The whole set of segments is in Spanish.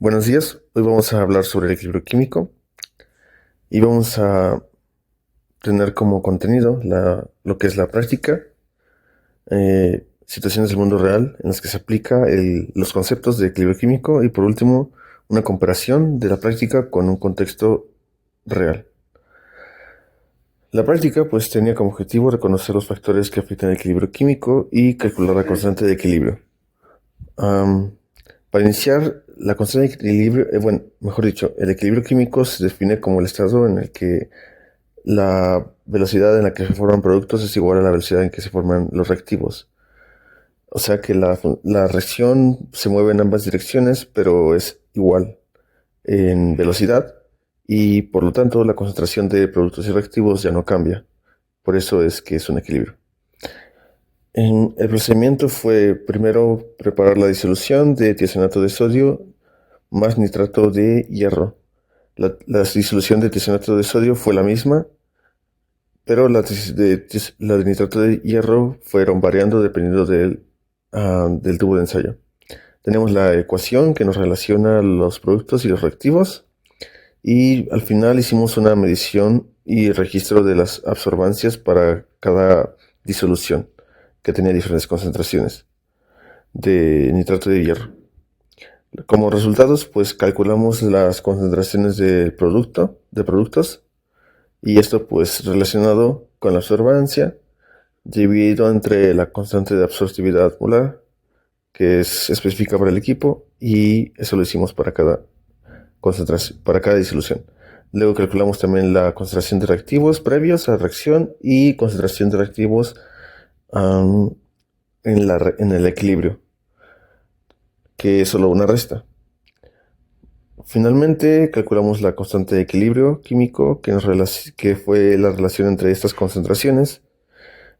Buenos días, hoy vamos a hablar sobre el equilibrio químico y vamos a tener como contenido lo que es la práctica, situaciones del mundo real en las que se aplica los conceptos de equilibrio químico y por último una comparación de la práctica con un contexto real. La práctica pues tenía como objetivo reconocer los factores que afectan el equilibrio químico y calcular la constante de equilibrio. Am, para iniciar, la constante de equilibrio, bueno, mejor dicho, el equilibrio químico se define como el estado en el que la velocidad en la que se forman productos es igual a la velocidad en que se forman los reactivos. O sea que la reacción se mueve en ambas direcciones, pero es igual en velocidad y por lo tanto la concentración de productos y reactivos ya no cambia. Por eso es que es un equilibrio. El procedimiento fue primero preparar la disolución de tiocianato de sodio más nitrato de hierro. La disolución de tiocianato de sodio fue la misma, pero la de nitrato de hierro fueron variando dependiendo del tubo de ensayo. Tenemos la ecuación que nos relaciona los productos y los reactivos y al final hicimos una medición y registro de las absorbancias para cada disolución que tenía diferentes concentraciones de nitrato de hierro. Como resultados, pues calculamos las concentraciones de productos, y esto pues relacionado con la absorbancia, dividido entre la constante de absortividad molar, que es específica para el equipo, y eso lo hicimos para cada concentración, para cada disolución. Luego calculamos también la concentración de reactivos previos a la reacción y concentración de reactivos um, en el equilibrio, que es solo una resta. Finalmente, calculamos la constante de equilibrio químico, que fue la relación entre estas concentraciones,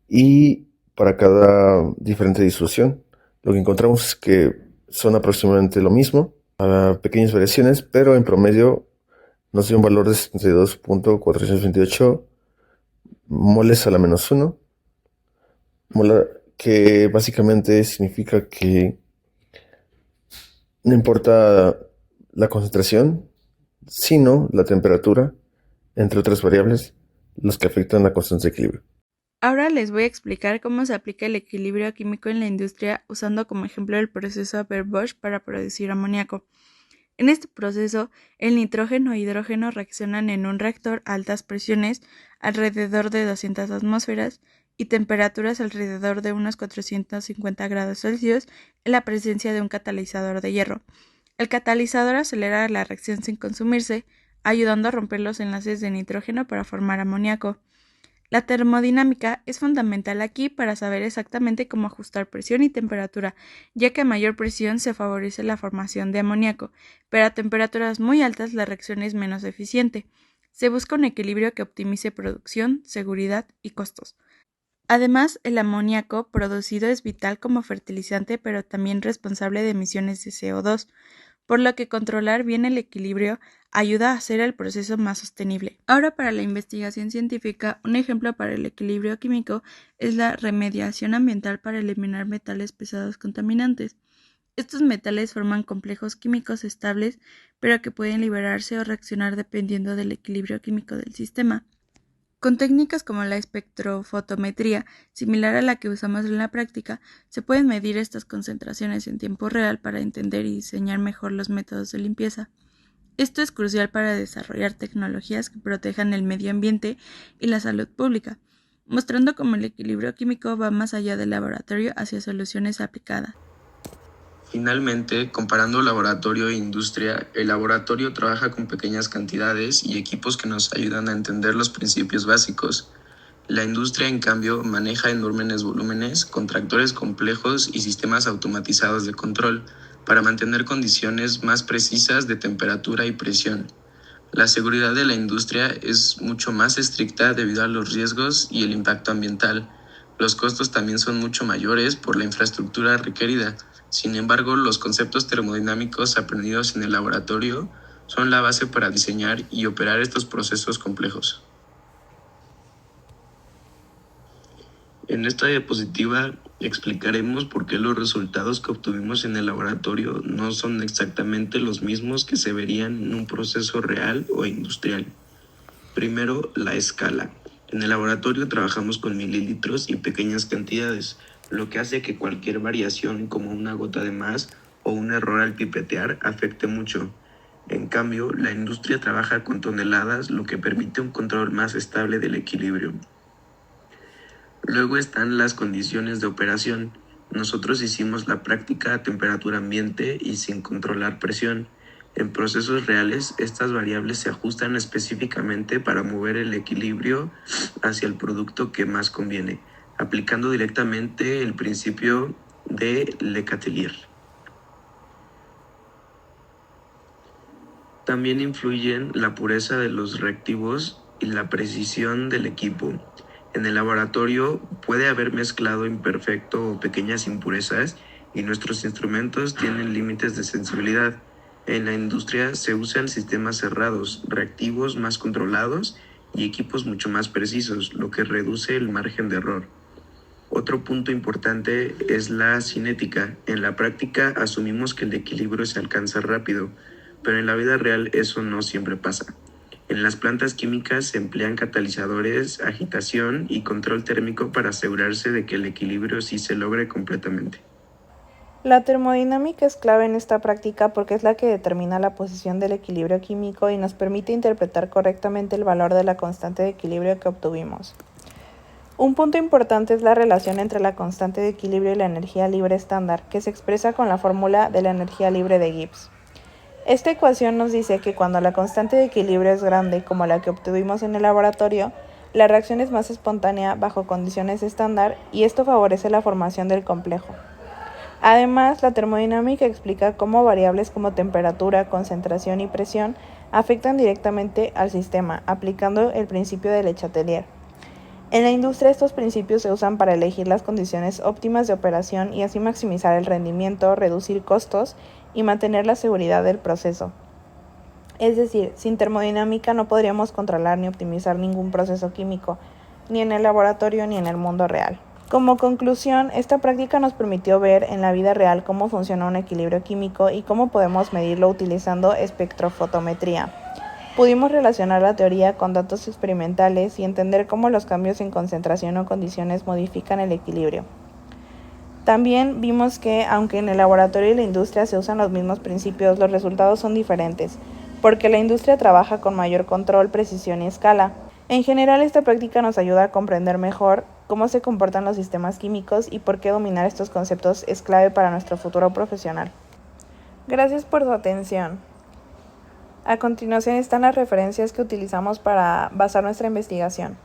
y para cada diferente disolución, lo que encontramos es que son aproximadamente lo mismo, a pequeñas variaciones, pero en promedio nos dio un valor de 72.428 moles a la menos 1, que básicamente significa que no importa la concentración, sino la temperatura, entre otras variables, los que afectan la constante de equilibrio. Ahora les voy a explicar cómo se aplica el equilibrio químico en la industria usando como ejemplo el proceso Haber-Bosch para producir amoníaco. En este proceso, el nitrógeno e hidrógeno reaccionan en un reactor a altas presiones, alrededor de 200 atmósferas, y temperaturas alrededor de unos 450 grados Celsius en la presencia de un catalizador de hierro. El catalizador acelera la reacción sin consumirse, ayudando a romper los enlaces de nitrógeno para formar amoníaco. La termodinámica es fundamental aquí para saber exactamente cómo ajustar presión y temperatura, ya que a mayor presión se favorece la formación de amoníaco, pero a temperaturas muy altas la reacción es menos eficiente. Se busca un equilibrio que optimice producción, seguridad y costos. Además, el amoníaco producido es vital como fertilizante, pero también responsable de emisiones de CO2, por lo que controlar bien el equilibrio ayuda a hacer el proceso más sostenible. Ahora, para la investigación científica, un ejemplo para el equilibrio químico es la remediación ambiental para eliminar metales pesados contaminantes. Estos metales forman complejos químicos estables, pero que pueden liberarse o reaccionar dependiendo del equilibrio químico del sistema. Con técnicas como la espectrofotometría, similar a la que usamos en la práctica, se pueden medir estas concentraciones en tiempo real para entender y diseñar mejor los métodos de limpieza. Esto es crucial para desarrollar tecnologías que protejan el medio ambiente y la salud pública, mostrando cómo el equilibrio químico va más allá del laboratorio hacia soluciones aplicadas. Finalmente, comparando laboratorio e industria, el laboratorio trabaja con pequeñas cantidades y equipos que nos ayudan a entender los principios básicos. La industria, en cambio, maneja enormes volúmenes, con tractores complejos y sistemas automatizados de control para mantener condiciones más precisas de temperatura y presión. La seguridad de la industria es mucho más estricta debido a los riesgos y el impacto ambiental. Los costos también son mucho mayores por la infraestructura requerida. Sin embargo, los conceptos termodinámicos aprendidos en el laboratorio son la base para diseñar y operar estos procesos complejos. En esta diapositiva Explicaremos por qué los resultados que obtuvimos en el laboratorio no son exactamente los mismos que se verían en un proceso real o industrial. Primero, la escala. En el laboratorio trabajamos con mililitros y pequeñas cantidades, lo que hace que cualquier variación como una gota de más o un error al pipetear afecte mucho. En cambio, la industria trabaja con toneladas, lo que permite un control más estable del equilibrio. Luego están las condiciones de operación. Nosotros hicimos la práctica a temperatura ambiente y sin controlar presión. En procesos reales, estas variables se ajustan específicamente para mover el equilibrio hacia el producto que más conviene, aplicando directamente el principio de Le Chatelier. También influyen la pureza de los reactivos y la precisión del equipo. En el laboratorio puede haber mezclado imperfecto o pequeñas impurezas y nuestros instrumentos tienen límites de sensibilidad. En la industria se usan sistemas cerrados, reactivos más controlados y equipos mucho más precisos, lo que reduce el margen de error. Otro punto importante es la cinética. En la práctica asumimos que el equilibrio se alcanza rápido, pero en la vida real eso no siempre pasa. En las plantas químicas se emplean catalizadores, agitación y control térmico para asegurarse de que el equilibrio sí se logre completamente. La termodinámica es clave en esta práctica porque es la que determina la posición del equilibrio químico y nos permite interpretar correctamente el valor de la constante de equilibrio que obtuvimos. Un punto importante es la relación entre la constante de equilibrio y la energía libre estándar, que se expresa con la fórmula de la energía libre de Gibbs. Esta ecuación nos dice que cuando la constante de equilibrio es grande, como la que obtuvimos en el laboratorio, la reacción es más espontánea bajo condiciones estándar y esto favorece la formación del complejo. Además, la termodinámica explica cómo variables como temperatura, concentración y presión afectan directamente al sistema, aplicando el principio de Le Chatelier. En la industria estos principios se usan para elegir las condiciones óptimas de operación y así maximizar el rendimiento, reducir costos y mantener la seguridad del proceso. Es decir, sin termodinámica no podríamos controlar ni optimizar ningún proceso químico, ni en el laboratorio ni en el mundo real. Como conclusión, esta práctica nos permitió ver en la vida real cómo funciona un equilibrio químico y cómo podemos medirlo utilizando espectrofotometría. Pudimos relacionar la teoría con datos experimentales y entender cómo los cambios en concentración o condiciones modifican el equilibrio. También vimos que, aunque en el laboratorio y la industria se usan los mismos principios, los resultados son diferentes, porque la industria trabaja con mayor control, precisión y escala. En general, esta práctica nos ayuda a comprender mejor cómo se comportan los sistemas químicos y por qué dominar estos conceptos es clave para nuestro futuro profesional. Gracias por su atención. A continuación están las referencias que utilizamos para basar nuestra investigación.